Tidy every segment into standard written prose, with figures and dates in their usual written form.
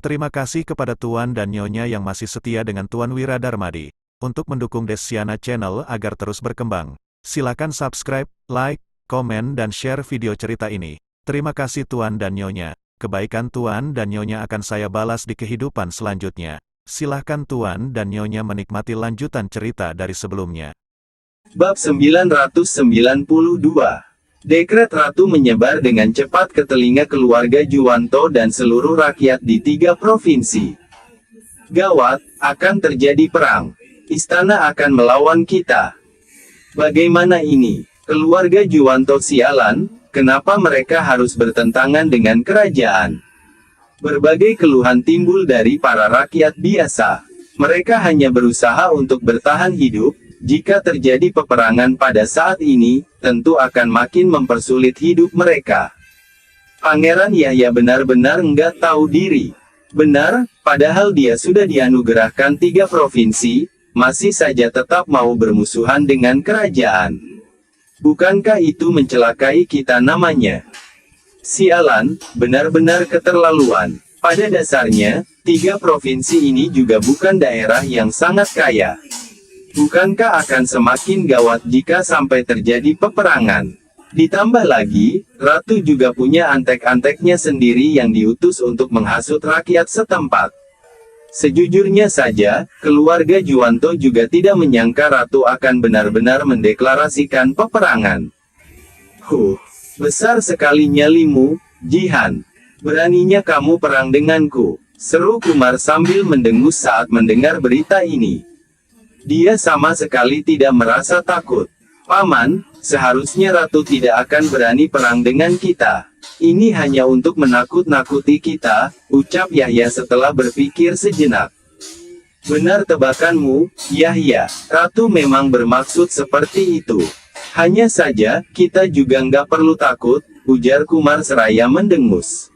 Terima kasih kepada Tuan dan Nyonya yang masih setia dengan Tuan Wira Darmadi. Untuk mendukung Desiana Channel agar terus berkembang, silakan subscribe, like, komen dan share video cerita ini. Terima kasih Tuan dan Nyonya. Kebaikan Tuan dan Nyonya akan saya balas di kehidupan selanjutnya. Silahkan Tuan dan Nyonya menikmati lanjutan cerita dari sebelumnya. Bab 992. Dekret Ratu menyebar dengan cepat ke telinga keluarga Juwanto dan seluruh rakyat di 3 provinsi. Gawat, akan terjadi perang. Istana akan melawan kita. Bagaimana ini? Keluarga Juwanto sialan, kenapa mereka harus bertentangan dengan kerajaan? Berbagai keluhan timbul dari para rakyat biasa. Mereka hanya berusaha untuk bertahan hidup. Jika terjadi peperangan pada saat ini, tentu akan makin mempersulit hidup mereka. Pangeran Yahya benar-benar enggak tahu diri. Benar, padahal dia sudah dianugerahkan 3 provinsi, masih saja tetap mau bermusuhan dengan kerajaan. Bukankah itu mencelakai kita namanya? Sialan, benar-benar keterlaluan. Pada dasarnya, 3 provinsi ini juga bukan daerah yang sangat kaya. Bukankah akan semakin gawat jika sampai terjadi peperangan? Ditambah lagi, Ratu juga punya antek-anteknya sendiri yang diutus untuk menghasut rakyat setempat. Sejujurnya saja, keluarga Juwanto juga tidak menyangka Ratu akan benar-benar mendeklarasikan peperangan. Besar sekali nyalimu, Jihan. Beraninya kamu perang denganku, seru Kumar sambil mendengus saat mendengar berita ini. Dia sama sekali tidak merasa takut. Paman, seharusnya Ratu tidak akan berani perang dengan kita. Ini hanya untuk menakut-nakuti kita, ucap Yahya setelah berpikir sejenak. Benar tebakanmu, Yahya. Ratu memang bermaksud seperti itu. Hanya saja, kita juga nggak perlu takut, ujar Kumar seraya mendengus.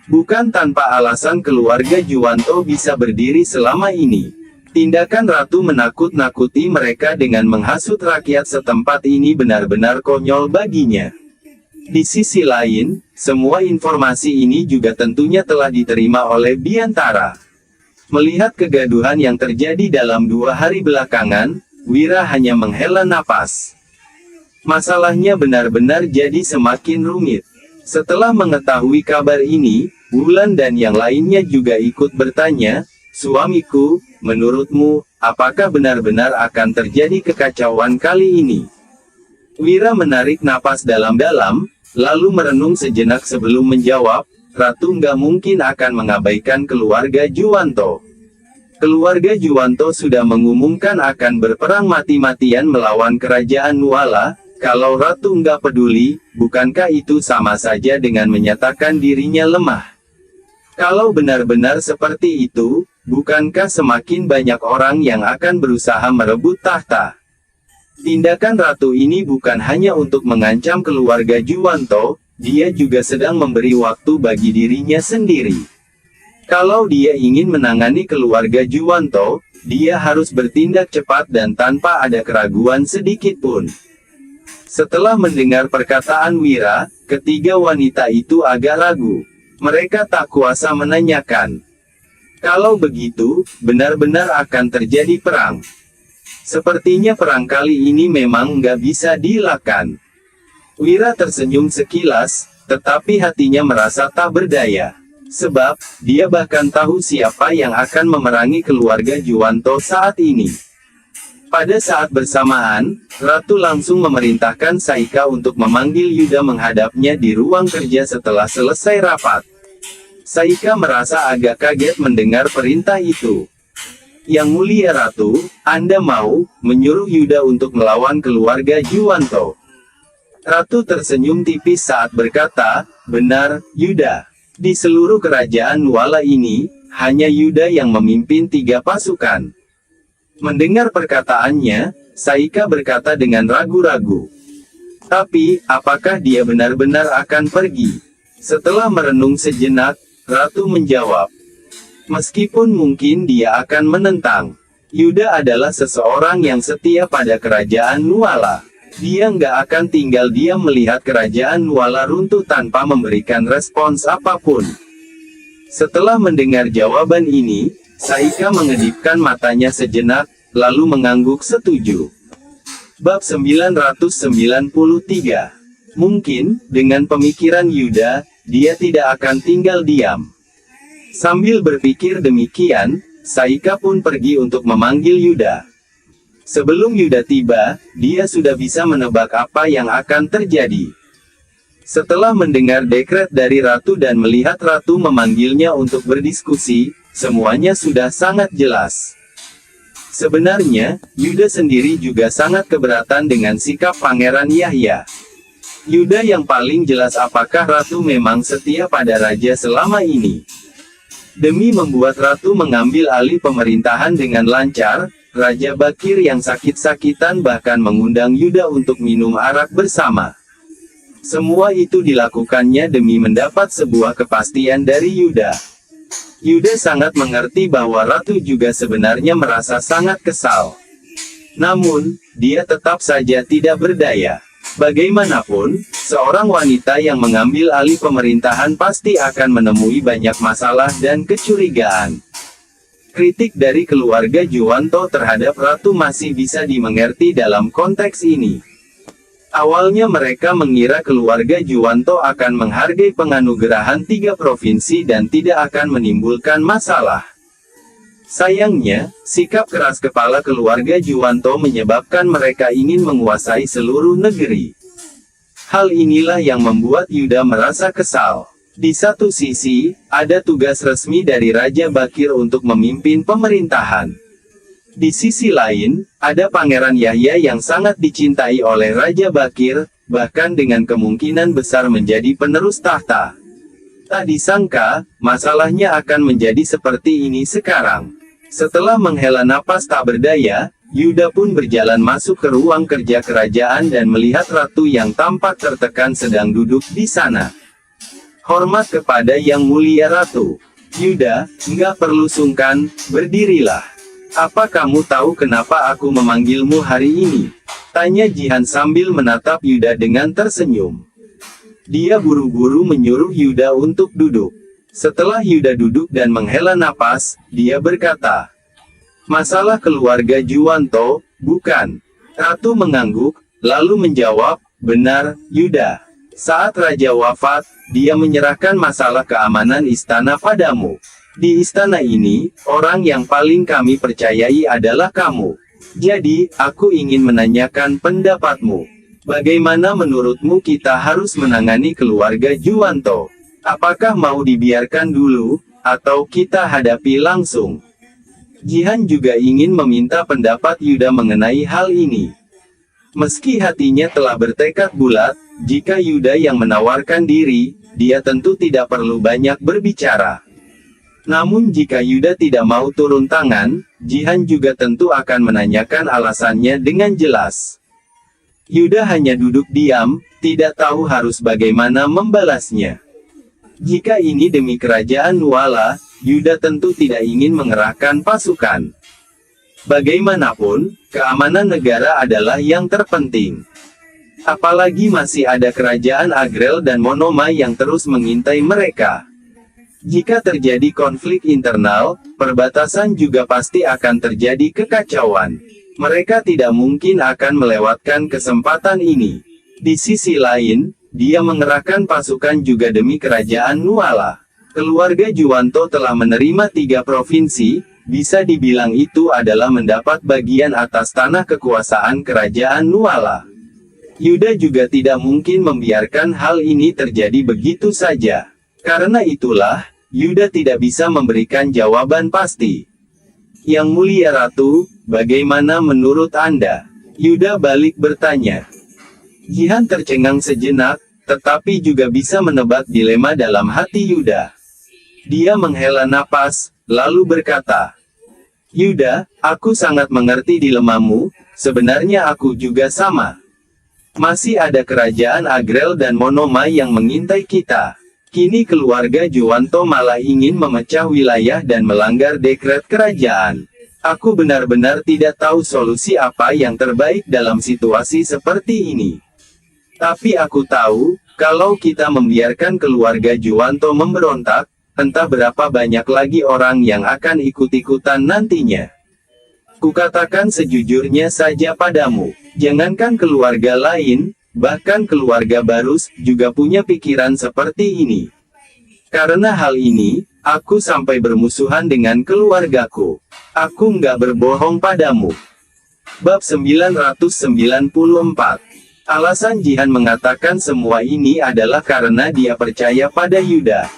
Bukan tanpa alasan keluarga Juwanto bisa berdiri selama ini. Tindakan Ratu menakut-nakuti mereka dengan menghasut rakyat setempat ini benar-benar konyol baginya. Di sisi lain, semua informasi ini juga tentunya telah diterima oleh Biantara. Melihat kegaduhan yang terjadi dalam 2 hari belakangan, Wira hanya menghela napas. Masalahnya benar-benar jadi semakin rumit. Setelah mengetahui kabar ini, Wulan dan yang lainnya juga ikut bertanya, "Suamiku, menurutmu, apakah benar-benar akan terjadi kekacauan kali ini?" Wira menarik napas dalam-dalam, lalu merenung sejenak sebelum menjawab, "Ratu nggak mungkin akan mengabaikan keluarga Juwanto. Keluarga Juwanto sudah mengumumkan akan berperang mati-matian melawan kerajaan Nuala. Kalau Ratu nggak peduli, bukankah itu sama saja dengan menyatakan dirinya lemah? Kalau benar-benar seperti itu, bukankah semakin banyak orang yang akan berusaha merebut tahta?" Tindakan Ratu ini bukan hanya untuk mengancam keluarga Juwanto, dia juga sedang memberi waktu bagi dirinya sendiri. Kalau dia ingin menangani keluarga Juwanto, dia harus bertindak cepat dan tanpa ada keraguan sedikit pun. Setelah mendengar perkataan Wira, ketiga wanita itu agak ragu. Mereka tak kuasa menanyakan. Kalau begitu, benar-benar akan terjadi perang. Sepertinya perang kali ini memang nggak bisa dielakkan. Wira tersenyum sekilas, tetapi hatinya merasa tak berdaya. Sebab, dia bahkan tahu siapa yang akan memerangi keluarga Juwanto saat ini. Pada saat bersamaan, Ratu langsung memerintahkan Saika untuk memanggil Yuda menghadapnya di ruang kerja setelah selesai rapat. Saika merasa agak kaget mendengar perintah itu. "Yang mulia Ratu, Anda mau menyuruh Yuda untuk melawan keluarga Juwanto?" Ratu tersenyum tipis saat berkata, "Benar, Yuda. Di seluruh kerajaan Nuala ini, hanya Yuda yang memimpin 3 pasukan." Mendengar perkataannya, Saika berkata dengan ragu-ragu, "Tapi, apakah dia benar-benar akan pergi?" Setelah merenung sejenak, Ratu menjawab, "Meskipun mungkin dia akan menentang, Yuda adalah seseorang yang setia pada kerajaan Nuala. Dia nggak akan tinggal diam melihat kerajaan Nuala runtuh tanpa memberikan respons apapun." Setelah mendengar jawaban ini, Saika mengedipkan matanya sejenak, lalu mengangguk setuju. Bab 993. Mungkin, dengan pemikiran Yuda, dia tidak akan tinggal diam. Sambil berpikir demikian, Saika pun pergi untuk memanggil Yuda. Sebelum Yuda tiba, dia sudah bisa menebak apa yang akan terjadi. Setelah mendengar dekret dari Ratu dan melihat Ratu memanggilnya untuk berdiskusi, semuanya sudah sangat jelas. Sebenarnya, Yuda sendiri juga sangat keberatan dengan sikap Pangeran Yahya. Yuda yang paling jelas apakah Ratu memang setia pada Raja selama ini. Demi membuat Ratu mengambil alih pemerintahan dengan lancar, Raja Bakir yang sakit-sakitan bahkan mengundang Yuda untuk minum arak bersama. Semua itu dilakukannya demi mendapat sebuah kepastian dari Yuda. Yuda sangat mengerti bahwa Ratu juga sebenarnya merasa sangat kesal. Namun, dia tetap saja tidak berdaya. Bagaimanapun, seorang wanita yang mengambil alih pemerintahan pasti akan menemui banyak masalah dan kecurigaan. Kritik dari keluarga Juwanto terhadap Ratu masih bisa dimengerti dalam konteks ini. Awalnya mereka mengira keluarga Juwanto akan menghargai penganugerahan 3 provinsi dan tidak akan menimbulkan masalah. Sayangnya, sikap keras kepala keluarga Juwanto menyebabkan mereka ingin menguasai seluruh negeri. Hal inilah yang membuat Yuda merasa kesal. Di satu sisi, ada tugas resmi dari Raja Bakir untuk memimpin pemerintahan. Di sisi lain, ada Pangeran Yahya yang sangat dicintai oleh Raja Bakir, bahkan dengan kemungkinan besar menjadi penerus tahta. Tak disangka, masalahnya akan menjadi seperti ini sekarang. Setelah menghela napas tak berdaya, Yuda pun berjalan masuk ke ruang kerja kerajaan dan melihat Ratu yang tampak tertekan sedang duduk di sana. Hormat kepada Yang Mulia Ratu. Yuda, enggak perlu sungkan, berdirilah. Apa kamu tahu kenapa aku memanggilmu hari ini? Tanya Jihan sambil menatap Yuda dengan tersenyum. Dia buru-buru menyuruh Yuda untuk duduk. Setelah Yuda duduk dan menghela napas, dia berkata, "Masalah keluarga Juwanto, bukan?" Ratu mengangguk, lalu menjawab, "Benar, Yuda. Saat Raja wafat, dia menyerahkan masalah keamanan istana padamu. Di istana ini, orang yang paling kami percayai adalah kamu. Jadi, aku ingin menanyakan pendapatmu. Bagaimana menurutmu kita harus menangani keluarga Juwanto? Apakah mau dibiarkan dulu, atau kita hadapi langsung?" Jihan juga ingin meminta pendapat Yuda mengenai hal ini. Meski hatinya telah bertekad bulat, jika Yuda yang menawarkan diri, dia tentu tidak perlu banyak berbicara. Namun jika Yuda tidak mau turun tangan, Jihan juga tentu akan menanyakan alasannya dengan jelas. Yuda hanya duduk diam, tidak tahu harus bagaimana membalasnya. Jika ini demi kerajaan Nuala, Yuda tentu tidak ingin mengerahkan pasukan. Bagaimanapun, keamanan negara adalah yang terpenting. Apalagi masih ada kerajaan Agrel dan Monoma yang terus mengintai mereka. Jika terjadi konflik internal, perbatasan juga pasti akan terjadi kekacauan. Mereka tidak mungkin akan melewatkan kesempatan ini. Di sisi lain, dia mengerahkan pasukan juga demi kerajaan Nuala. Keluarga Juwanto telah menerima 3 provinsi, bisa dibilang itu adalah mendapat bagian atas tanah kekuasaan kerajaan Nuala. Yuda juga tidak mungkin membiarkan hal ini terjadi begitu saja. Karena itulah, Yuda tidak bisa memberikan jawaban pasti. Yang Mulia Ratu, bagaimana menurut Anda? Yuda balik bertanya. Jihan tercengang sejenak, tetapi juga bisa menebak dilema dalam hati Yuda. Dia menghela napas, lalu berkata, "Yuda, aku sangat mengerti dilemamu, sebenarnya aku juga sama. Masih ada kerajaan Agrel dan Monoma yang mengintai kita. Kini keluarga Juwanto malah ingin memecah wilayah dan melanggar dekret kerajaan. Aku benar-benar tidak tahu solusi apa yang terbaik dalam situasi seperti ini. Tapi aku tahu, kalau kita membiarkan keluarga Juwanto memberontak, entah berapa banyak lagi orang yang akan ikut-ikutan nantinya. Kukatakan sejujurnya saja padamu, jangankan keluarga lain, bahkan keluarga Barus juga punya pikiran seperti ini. Karena hal ini, aku sampai bermusuhan dengan keluargaku. Aku nggak berbohong padamu. Bab 994. Alasan Jihan mengatakan semua ini adalah karena dia percaya pada Yuda.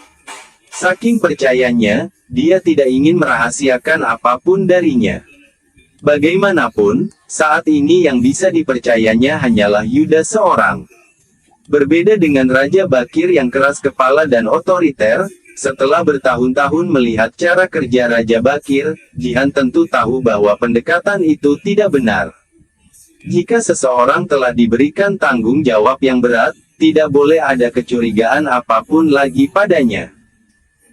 Saking percayanya, dia tidak ingin merahasiakan apapun darinya. Bagaimanapun, saat ini yang bisa dipercayanya hanyalah Yuda seorang. Berbeda dengan Raja Bakir yang keras kepala dan otoriter, setelah bertahun-tahun melihat cara kerja Raja Bakir, Jihan tentu tahu bahwa pendekatan itu tidak benar. Jika seseorang telah diberikan tanggung jawab yang berat, tidak boleh ada kecurigaan apapun lagi padanya.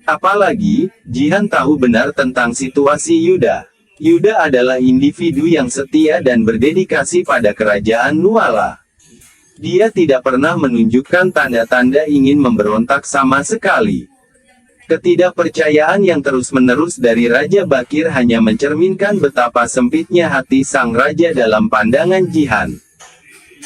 Apalagi, Jihan tahu benar tentang situasi Yuda. Yuda adalah individu yang setia dan berdedikasi pada kerajaan Nuala. Dia tidak pernah menunjukkan tanda-tanda ingin memberontak sama sekali. Ketidakpercayaan yang terus-menerus dari Raja Bakir hanya mencerminkan betapa sempitnya hati sang raja dalam pandangan Jihan.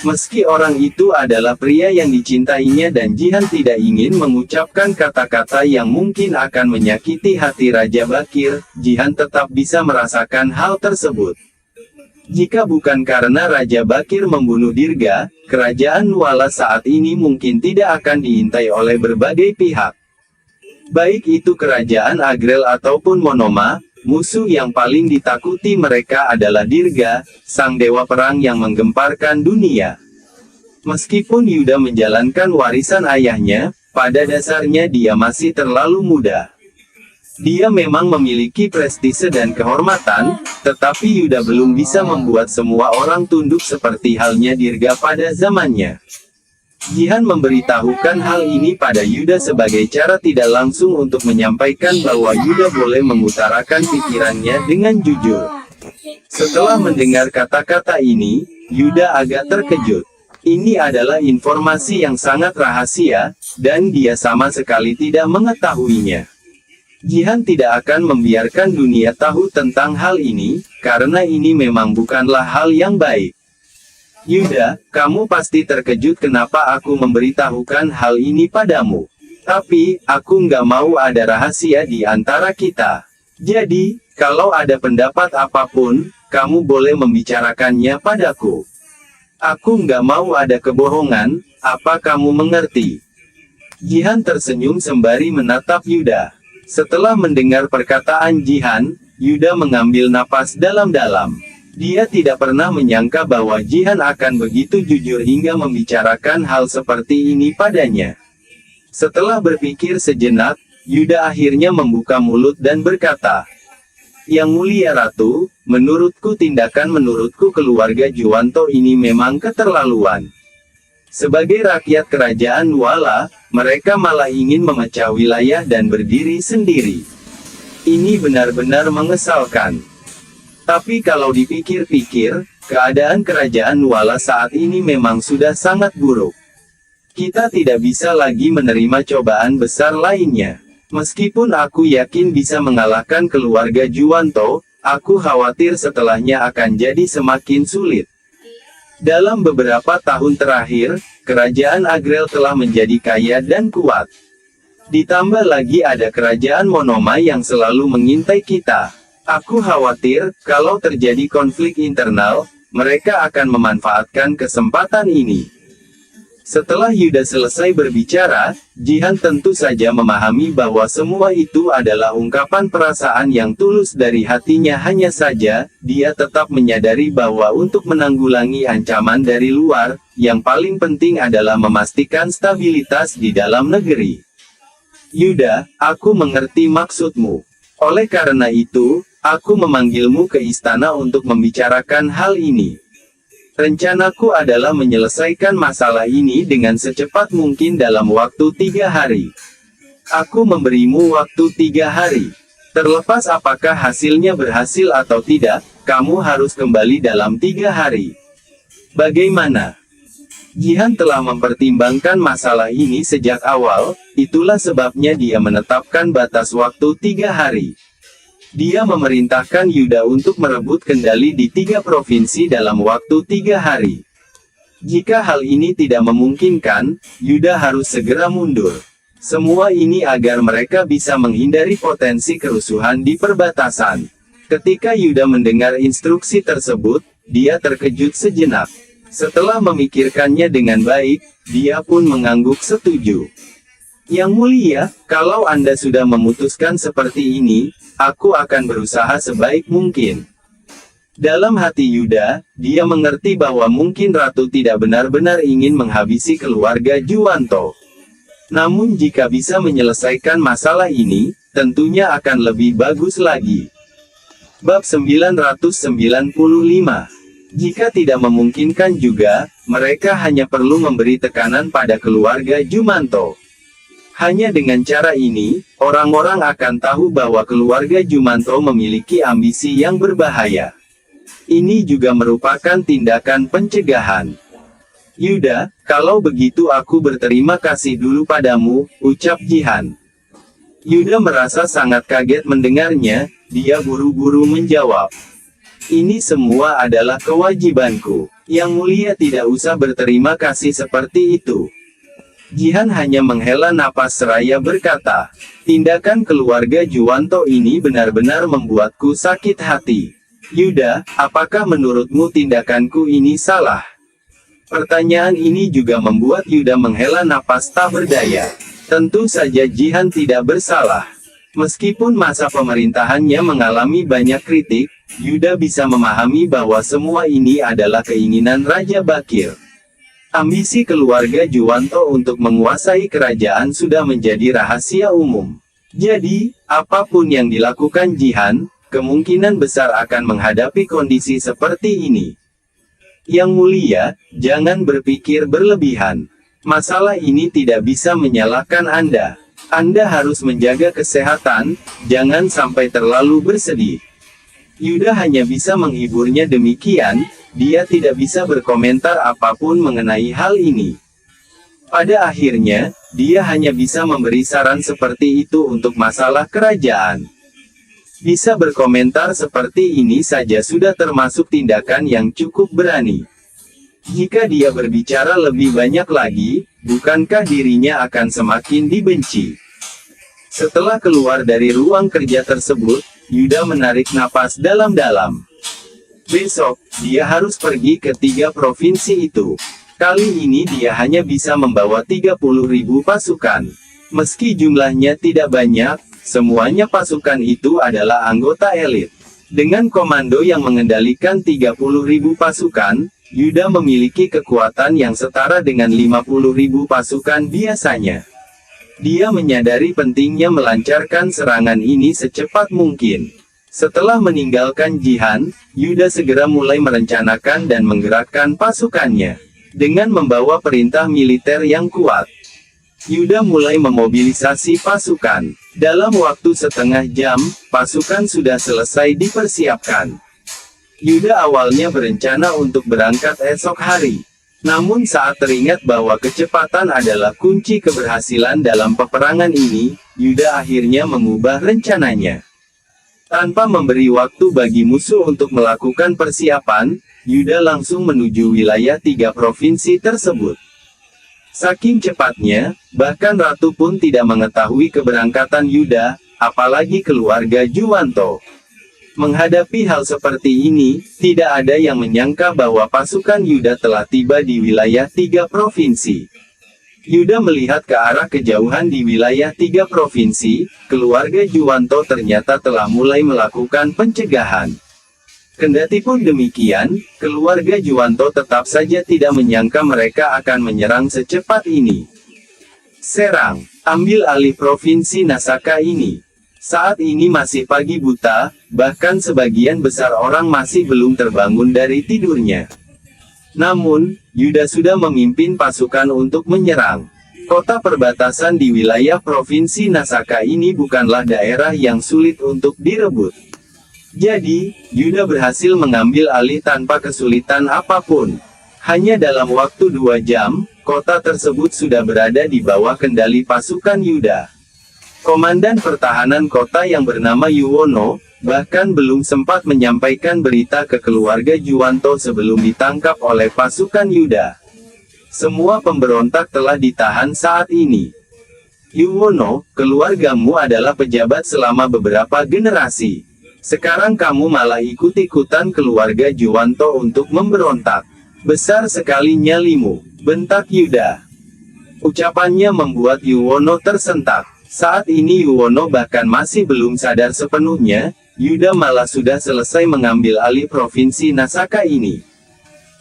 Meski orang itu adalah pria yang dicintainya dan Jihan tidak ingin mengucapkan kata-kata yang mungkin akan menyakiti hati Raja Bakir, Jihan tetap bisa merasakan hal tersebut. Jika bukan karena Raja Bakir membunuh Dirga, kerajaan Nuala saat ini mungkin tidak akan diintai oleh berbagai pihak. Baik itu kerajaan Agrel ataupun Monoma, musuh yang paling ditakuti mereka adalah Dirga, sang dewa perang yang menggemparkan dunia. Meskipun Yuda menjalankan warisan ayahnya, pada dasarnya dia masih terlalu muda. Dia memang memiliki prestise dan kehormatan, tetapi Yuda belum bisa membuat semua orang tunduk seperti halnya Dirga pada zamannya. Jihan memberitahukan hal ini pada Yuda sebagai cara tidak langsung untuk menyampaikan bahwa Yuda boleh mengutarakan pikirannya dengan jujur. Setelah mendengar kata-kata ini, Yuda agak terkejut. Ini adalah informasi yang sangat rahasia, dan dia sama sekali tidak mengetahuinya. Jihan tidak akan membiarkan dunia tahu tentang hal ini, karena ini memang bukanlah hal yang baik. Yuda, kamu pasti terkejut kenapa aku memberitahukan hal ini padamu. Tapi, aku nggak mau ada rahasia di antara kita. Jadi, kalau ada pendapat apapun, kamu boleh membicarakannya padaku. Aku nggak mau ada kebohongan, apa kamu mengerti? Jihan tersenyum sembari menatap Yuda. Setelah mendengar perkataan Jihan, Yuda mengambil napas dalam-dalam. Dia tidak pernah menyangka bahwa Jihan akan begitu jujur hingga membicarakan hal seperti ini padanya. Setelah berpikir sejenak, Yuda akhirnya membuka mulut dan berkata, "Yang mulia Ratu, menurutku menurutku keluarga Juwanto ini memang keterlaluan. Sebagai rakyat kerajaan Nuala, mereka malah ingin memecah wilayah dan berdiri sendiri. Ini benar-benar mengesalkan. Tapi kalau dipikir-pikir, keadaan kerajaan Nuala saat ini memang sudah sangat buruk. Kita tidak bisa lagi menerima cobaan besar lainnya. Meskipun aku yakin bisa mengalahkan keluarga Juwanto, aku khawatir setelahnya akan jadi semakin sulit. Dalam beberapa tahun terakhir, kerajaan Agrel telah menjadi kaya dan kuat. Ditambah lagi ada kerajaan Monoma yang selalu mengintai kita. Aku khawatir, kalau terjadi konflik internal, mereka akan memanfaatkan kesempatan ini." Setelah Yuda selesai berbicara, Jihan tentu saja memahami bahwa semua itu adalah ungkapan perasaan yang tulus dari hatinya. Hanya saja, dia tetap menyadari bahwa untuk menanggulangi ancaman dari luar, yang paling penting adalah memastikan stabilitas di dalam negeri. "Yuda, aku mengerti maksudmu. Oleh karena itu, aku memanggilmu ke istana untuk membicarakan hal ini. Rencanaku adalah menyelesaikan masalah ini dengan secepat mungkin dalam waktu 3 hari. Aku memberimu waktu 3 hari. Terlepas apakah hasilnya berhasil atau tidak, kamu harus kembali dalam 3 hari. Bagaimana?" Jihan telah mempertimbangkan masalah ini sejak awal, itulah sebabnya dia menetapkan batas waktu 3 hari. Dia memerintahkan Yuda untuk merebut kendali di 3 provinsi dalam waktu 3 hari. Jika hal ini tidak memungkinkan, Yuda harus segera mundur. Semua ini agar mereka bisa menghindari potensi kerusuhan di perbatasan. Ketika Yuda mendengar instruksi tersebut, dia terkejut sejenak. Setelah memikirkannya dengan baik, dia pun mengangguk setuju. Yang mulia, kalau Anda sudah memutuskan seperti ini, aku akan berusaha sebaik mungkin. Dalam hati Yuda, dia mengerti bahwa mungkin Ratu tidak benar-benar ingin menghabisi keluarga Juwanto. Namun jika bisa menyelesaikan masalah ini, tentunya akan lebih bagus lagi. Bab 995. Jika tidak memungkinkan juga, mereka hanya perlu memberi tekanan pada keluarga Jumanto. Hanya dengan cara ini, orang-orang akan tahu bahwa keluarga Jumanto memiliki ambisi yang berbahaya. Ini juga merupakan tindakan pencegahan. Yuda, kalau begitu aku berterima kasih dulu padamu, ucap Jihan. Yuda merasa sangat kaget mendengarnya, dia buru-buru menjawab. Ini semua adalah kewajibanku. Yang mulia tidak usah berterima kasih seperti itu. Jihan hanya menghela napas seraya berkata, tindakan keluarga Juwanto ini benar-benar membuatku sakit hati. Yuda, apakah menurutmu tindakanku ini salah? Pertanyaan ini juga membuat Yuda menghela napas tak berdaya. Tentu saja Jihan tidak bersalah. Meskipun masa pemerintahannya mengalami banyak kritik, Yuda bisa memahami bahwa semua ini adalah keinginan Raja Bakir. Ambisi keluarga Juwanto untuk menguasai kerajaan sudah menjadi rahasia umum. Jadi, apapun yang dilakukan Jihan, kemungkinan besar akan menghadapi kondisi seperti ini. Yang mulia, jangan berpikir berlebihan. Masalah ini tidak bisa menyalahkan Anda. Anda harus menjaga kesehatan, jangan sampai terlalu bersedih. Yuda hanya bisa menghiburnya demikian, dia tidak bisa berkomentar apapun mengenai hal ini. Pada akhirnya, dia hanya bisa memberi saran seperti itu untuk masalah kerajaan. Bisa berkomentar seperti ini saja sudah termasuk tindakan yang cukup berani. Jika dia berbicara lebih banyak lagi, bukankah dirinya akan semakin dibenci? Setelah keluar dari ruang kerja tersebut, Yuda menarik napas dalam-dalam. Besok, dia harus pergi ke 3 provinsi itu. Kali ini dia hanya bisa membawa 30.000 pasukan. Meski jumlahnya tidak banyak, semuanya pasukan itu adalah anggota elit. Dengan komando yang mengendalikan 30.000 pasukan, Yuda memiliki kekuatan yang setara dengan 50.000 pasukan biasanya. Dia menyadari pentingnya melancarkan serangan ini secepat mungkin. Setelah meninggalkan Jihan, Yuda segera mulai merencanakan dan menggerakkan pasukannya. Dengan membawa perintah militer yang kuat, Yuda mulai memobilisasi pasukan. Dalam waktu setengah jam, pasukan sudah selesai dipersiapkan. Yuda awalnya berencana untuk berangkat esok hari. Namun saat teringat bahwa kecepatan adalah kunci keberhasilan dalam peperangan ini, Yuda akhirnya mengubah rencananya. Tanpa memberi waktu bagi musuh untuk melakukan persiapan, Yuda langsung menuju wilayah 3 provinsi tersebut. Saking cepatnya, bahkan Ratu pun tidak mengetahui keberangkatan Yuda, apalagi keluarga Juwanto. Menghadapi hal seperti ini, tidak ada yang menyangka bahwa pasukan Yuda telah tiba di wilayah 3 provinsi. Yuda melihat ke arah kejauhan di wilayah 3 provinsi, keluarga Juwanto ternyata telah mulai melakukan pencegahan. Kendatipun demikian, keluarga Juwanto tetap saja tidak menyangka mereka akan menyerang secepat ini. Serang, ambil alih provinsi Nasaka ini. Saat ini masih pagi buta, bahkan sebagian besar orang masih belum terbangun dari tidurnya. Namun, Yuda sudah memimpin pasukan untuk menyerang. Kota perbatasan di wilayah provinsi Nasaka ini bukanlah daerah yang sulit untuk direbut. Jadi, Yuda berhasil mengambil alih tanpa kesulitan apapun. Hanya dalam waktu 2 jam, kota tersebut sudah berada di bawah kendali pasukan Yuda. Komandan pertahanan kota yang bernama Yuwono, bahkan belum sempat menyampaikan berita ke keluarga Juwanto sebelum ditangkap oleh pasukan Yuda. Semua pemberontak telah ditahan saat ini. Yuwono, keluargamu adalah pejabat selama beberapa generasi. Sekarang kamu malah ikut-ikutan keluarga Juwanto untuk memberontak. Besar sekali nyalimu, bentak Yuda. Ucapannya membuat Yuwono tersentak. Saat ini Yuwono bahkan masih belum sadar sepenuhnya, Yuda malah sudah selesai mengambil alih provinsi Nasaka ini.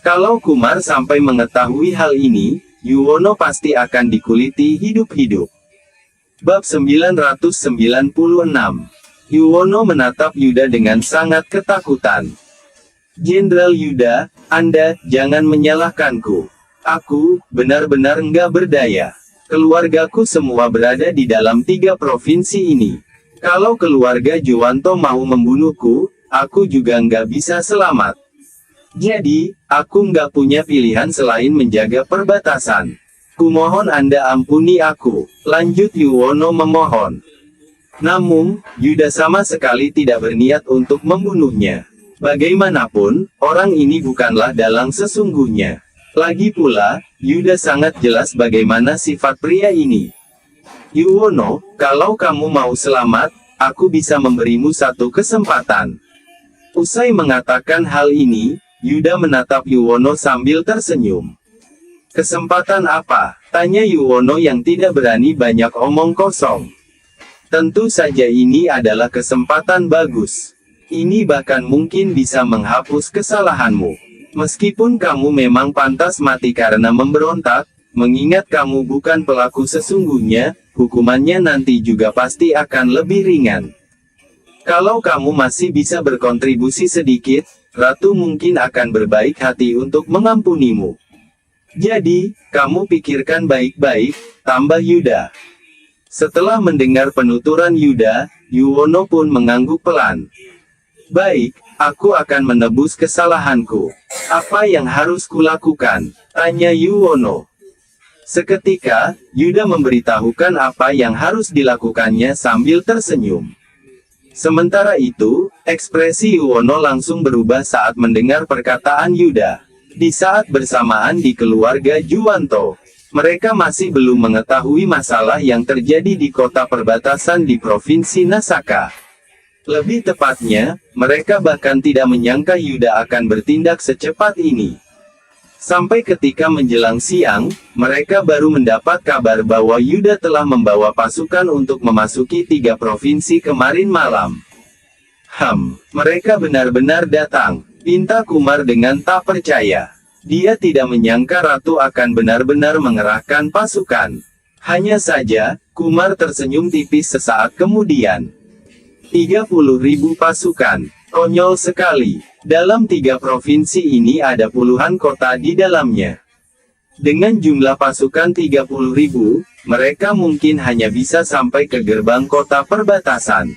Kalau Kumar sampai mengetahui hal ini, Yuwono pasti akan dikuliti hidup-hidup. Bab 996. Yuwono menatap Yuda dengan sangat ketakutan. Jenderal Yuda, Anda, jangan menyalahkanku. Aku, benar-benar enggak berdaya. Keluargaku semua berada di dalam 3 provinsi ini. Kalau keluarga Juwanto mau membunuhku, aku juga enggak bisa selamat. Jadi, aku enggak punya pilihan selain menjaga perbatasan. Kumohon Anda ampuni aku, lanjut Yuwono memohon. Namun, Yuda sama sekali tidak berniat untuk membunuhnya. Bagaimanapun, orang ini bukanlah dalang sesungguhnya. Lagi pula, Yuda sangat jelas bagaimana sifat pria ini. Yuwono, kalau kamu mau selamat, aku bisa memberimu satu kesempatan. Usai mengatakan hal ini, Yuda menatap Yuwono sambil tersenyum. Kesempatan apa? Tanya Yuwono yang tidak berani banyak omong kosong. Tentu saja ini adalah kesempatan bagus. Ini bahkan mungkin bisa menghapus kesalahanmu. Meskipun kamu memang pantas mati karena memberontak, mengingat kamu bukan pelaku sesungguhnya, hukumannya nanti juga pasti akan lebih ringan. Kalau kamu masih bisa berkontribusi sedikit, Ratu mungkin akan berbaik hati untuk mengampunimu. Jadi, kamu pikirkan baik-baik, tambah Yuda. Setelah mendengar penuturan Yuda, Yuwono pun mengangguk pelan. Baik, aku akan menebus kesalahanku. Apa yang harus kulakukan? Tanya Yuwono. Seketika, Yuda memberitahukan apa yang harus dilakukannya sambil tersenyum. Sementara itu, ekspresi Yuwono langsung berubah saat mendengar perkataan Yuda. Di saat bersamaan di keluarga Juwanto, mereka masih belum mengetahui masalah yang terjadi di kota perbatasan di Provinsi Nasaka. Lebih tepatnya, mereka bahkan tidak menyangka Yuda akan bertindak secepat ini. Sampai ketika menjelang siang, mereka baru mendapat kabar bahwa Yuda telah membawa pasukan untuk memasuki 3 provinsi kemarin malam. Mereka benar-benar datang. Pinta Kumar dengan tak percaya. Dia tidak menyangka Ratu akan benar-benar mengerahkan pasukan. Hanya saja, Kumar tersenyum tipis sesaat kemudian. 30.000 pasukan. Konyol sekali. Dalam 3 provinsi ini ada puluhan kota di dalamnya. Dengan jumlah pasukan 30.000, mereka mungkin hanya bisa sampai ke gerbang kota perbatasan.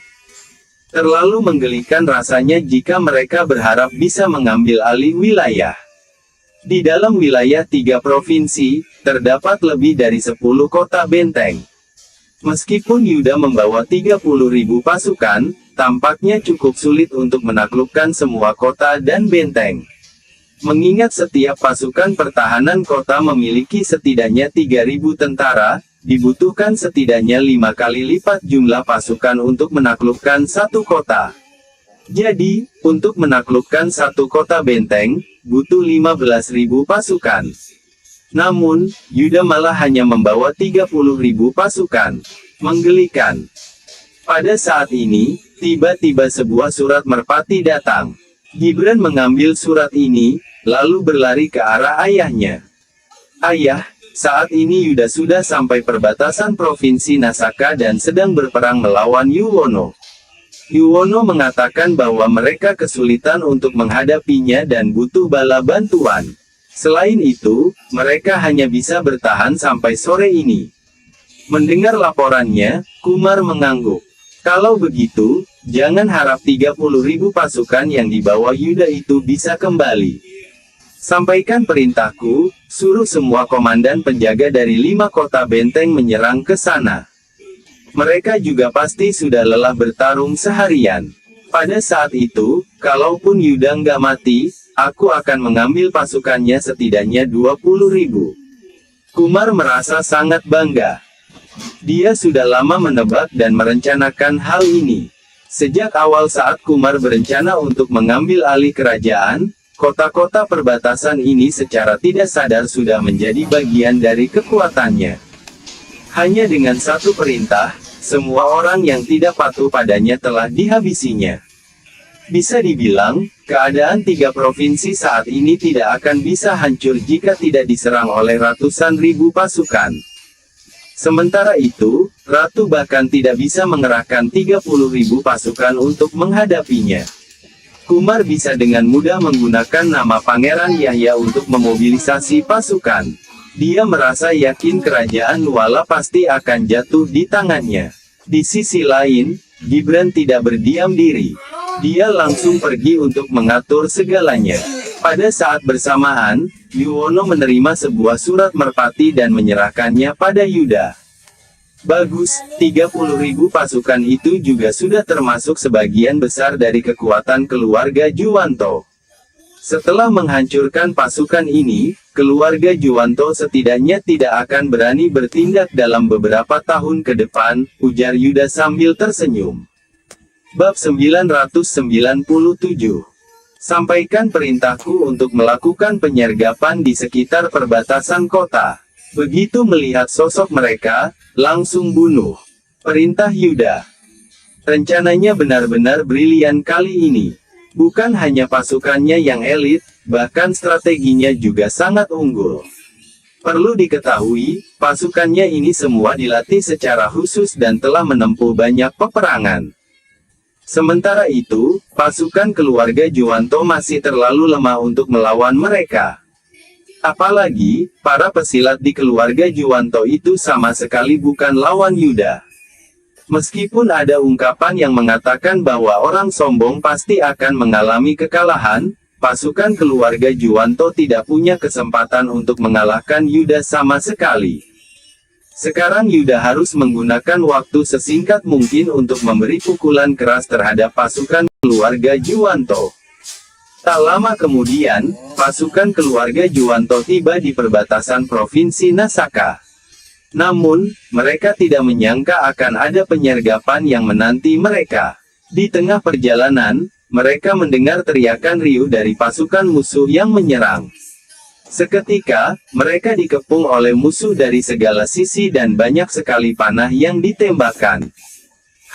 Terlalu menggelikan rasanya jika mereka berharap bisa mengambil alih wilayah. Di dalam wilayah 3 provinsi, terdapat lebih dari 10 kota benteng. Meskipun Yuda membawa 30.000 pasukan, tampaknya cukup sulit untuk menaklukkan semua kota dan benteng. Mengingat setiap pasukan pertahanan kota memiliki setidaknya 3.000 tentara, dibutuhkan setidaknya 5 kali lipat jumlah pasukan untuk menaklukkan satu kota. Jadi, untuk menaklukkan satu kota benteng, butuh 15.000 pasukan. Namun, Yuda malah hanya membawa 30.000 pasukan. Menggelikan. Pada saat ini, tiba-tiba sebuah surat merpati datang. Gibran mengambil surat ini, lalu berlari ke arah ayahnya. Ayah, saat ini Yuda sudah sampai perbatasan Provinsi Nasaka dan sedang berperang melawan Yuwono. Yuwono mengatakan bahwa mereka kesulitan untuk menghadapinya dan butuh bala bantuan. Selain itu, mereka hanya bisa bertahan sampai sore ini. Mendengar laporannya, Kumar mengangguk. Kalau begitu, jangan harap 30.000 pasukan yang dibawa Yuda itu bisa kembali. Sampaikan perintahku, suruh semua komandan penjaga dari 5 kota benteng menyerang ke sana. Mereka juga pasti sudah lelah bertarung seharian. Pada saat itu, kalaupun Yuda nggak mati, aku akan mengambil pasukannya setidaknya 20.000. Kumar merasa sangat bangga. Dia sudah lama menebak dan merencanakan hal ini. Sejak awal saat Kumar berencana untuk mengambil alih kerajaan, kota-kota perbatasan ini secara tidak sadar sudah menjadi bagian dari kekuatannya. Hanya dengan satu perintah, semua orang yang tidak patuh padanya telah dihabisinya. Bisa dibilang, keadaan 3 provinsi saat ini tidak akan bisa hancur jika tidak diserang oleh ratusan ribu pasukan. Sementara itu, Ratu bahkan tidak bisa mengerahkan 30.000 pasukan untuk menghadapinya. Kumar bisa dengan mudah menggunakan nama Pangeran Yahya untuk memobilisasi pasukan. Dia merasa yakin kerajaan Nuala pasti akan jatuh di tangannya. Di sisi lain, Gibran tidak berdiam diri. Dia langsung pergi untuk mengatur segalanya. Pada saat bersamaan, Yuwono menerima sebuah surat merpati dan menyerahkannya pada Yuda. Bagus, 30.000 pasukan itu juga sudah termasuk sebagian besar dari kekuatan keluarga Juwanto. Setelah menghancurkan pasukan ini, keluarga Juwanto setidaknya tidak akan berani bertindak dalam beberapa tahun ke depan, ujar Yuda sambil tersenyum. Bab 997. Sampaikan perintahku untuk melakukan penyergapan di sekitar perbatasan kota. Begitu melihat sosok mereka, langsung bunuh. Perintah Yuda. Rencananya benar-benar brilian kali ini. Bukan hanya pasukannya yang elit, bahkan strateginya juga sangat unggul. Perlu diketahui, pasukannya ini semua dilatih secara khusus dan telah menempuh banyak peperangan. Sementara itu, pasukan keluarga Juwanto masih terlalu lemah untuk melawan mereka. Apalagi, para pesilat di keluarga Juwanto itu sama sekali bukan lawan Yuda. Meskipun ada ungkapan yang mengatakan bahwa orang sombong pasti akan mengalami kekalahan, pasukan keluarga Juwanto tidak punya kesempatan untuk mengalahkan Yuda sama sekali. Sekarang Yuda harus menggunakan waktu sesingkat mungkin untuk memberi pukulan keras terhadap pasukan keluarga Juwanto. Tak lama kemudian, pasukan keluarga Juwanto tiba di perbatasan Provinsi Nasaka. Namun, mereka tidak menyangka akan ada penyergapan yang menanti mereka. Di tengah perjalanan, mereka mendengar teriakan riuh dari pasukan musuh yang menyerang. Seketika, mereka dikepung oleh musuh dari segala sisi dan banyak sekali panah yang ditembakkan.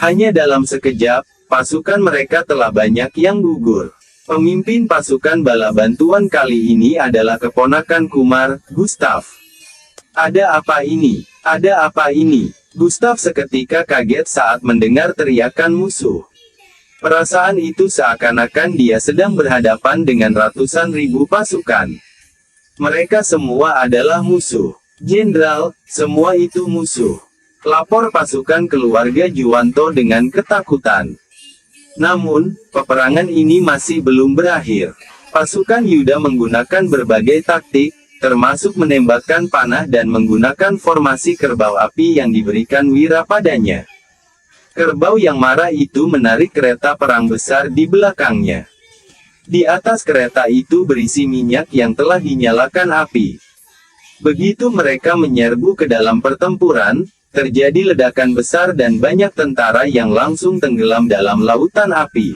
Hanya dalam sekejap, pasukan mereka telah banyak yang gugur. Pemimpin pasukan bala bantuan kali ini adalah keponakan Kumar, Gustav. Ada apa ini? Ada apa ini? Gustav seketika kaget saat mendengar teriakan musuh. Perasaan itu seakan-akan dia sedang berhadapan dengan ratusan ribu pasukan. Mereka semua adalah musuh. Jenderal, semua itu musuh. Lapor pasukan keluarga Juwanto dengan ketakutan. Namun, peperangan ini masih belum berakhir. Pasukan Yuda menggunakan berbagai taktik, termasuk menembakkan panah dan menggunakan formasi kerbau api yang diberikan Wira padanya. Kerbau yang marah itu menarik kereta perang besar di belakangnya. Di atas kereta itu berisi minyak yang telah dinyalakan api. Begitu mereka menyerbu ke dalam pertempuran, terjadi ledakan besar dan banyak tentara yang langsung tenggelam dalam lautan api.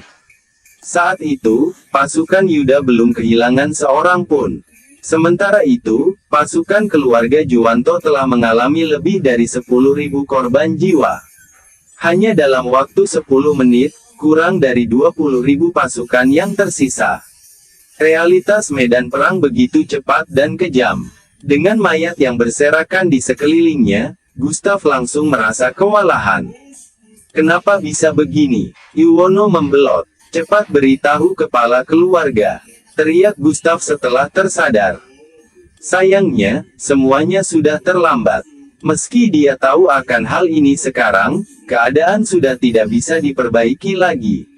Saat itu, pasukan Yuda belum kehilangan seorang pun. Sementara itu, pasukan keluarga Juwanto telah mengalami lebih dari 10.000 korban jiwa. Hanya dalam waktu 10 menit, kurang dari 20.000 pasukan yang tersisa. Realitas medan perang begitu cepat dan kejam. Dengan mayat yang berserakan di sekelilingnya, Gustav langsung merasa kewalahan. Kenapa bisa begini? Yuwono membelot. Cepat beritahu kepala keluarga, teriak Gustav setelah tersadar. Sayangnya, semuanya sudah terlambat. Meski dia tahu akan hal ini sekarang, keadaan sudah tidak bisa diperbaiki lagi.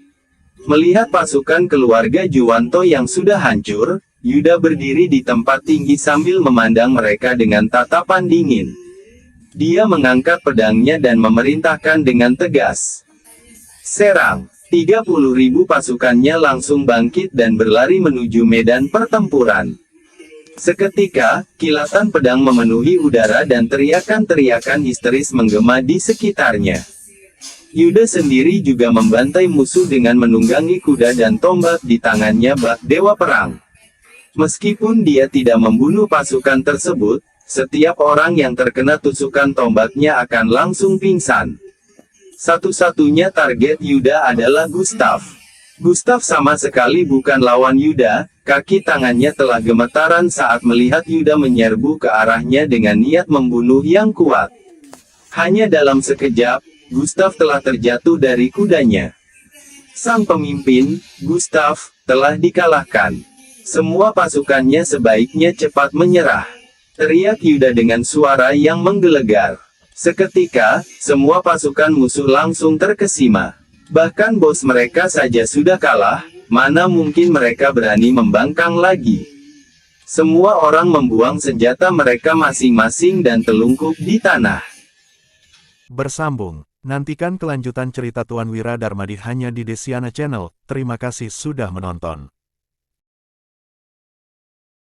Melihat pasukan keluarga Juwanto yang sudah hancur, Yuda berdiri di tempat tinggi sambil memandang mereka dengan tatapan dingin. Dia mengangkat pedangnya dan memerintahkan dengan tegas. Serang! 30.000 pasukannya langsung bangkit dan berlari menuju medan pertempuran. Seketika, kilatan pedang memenuhi udara dan teriakan-teriakan histeris menggema di sekitarnya. Yuda sendiri juga membantai musuh dengan menunggangi kuda dan tombak di tangannya bak dewa perang. Meskipun dia tidak membunuh pasukan tersebut, setiap orang yang terkena tusukan tombaknya akan langsung pingsan. Satu-satunya target Yuda adalah Gustav. Gustav sama sekali bukan lawan Yuda, kaki tangannya telah gemetaran saat melihat Yuda menyerbu ke arahnya dengan niat membunuh yang kuat. Hanya dalam sekejap, Gustav telah terjatuh dari kudanya. Sang pemimpin, Gustav, telah dikalahkan. Semua pasukannya sebaiknya cepat menyerah. Teriak Yuda dengan suara yang menggelegar. Seketika, semua pasukan musuh langsung terkesima. Bahkan bos mereka saja sudah kalah, mana mungkin mereka berani membangkang lagi. Semua orang membuang senjata mereka masing-masing dan telungkup di tanah. Bersambung. Nantikan kelanjutan cerita Tuan Wira Darmadi hanya di Desiana Channel. Terima kasih sudah menonton.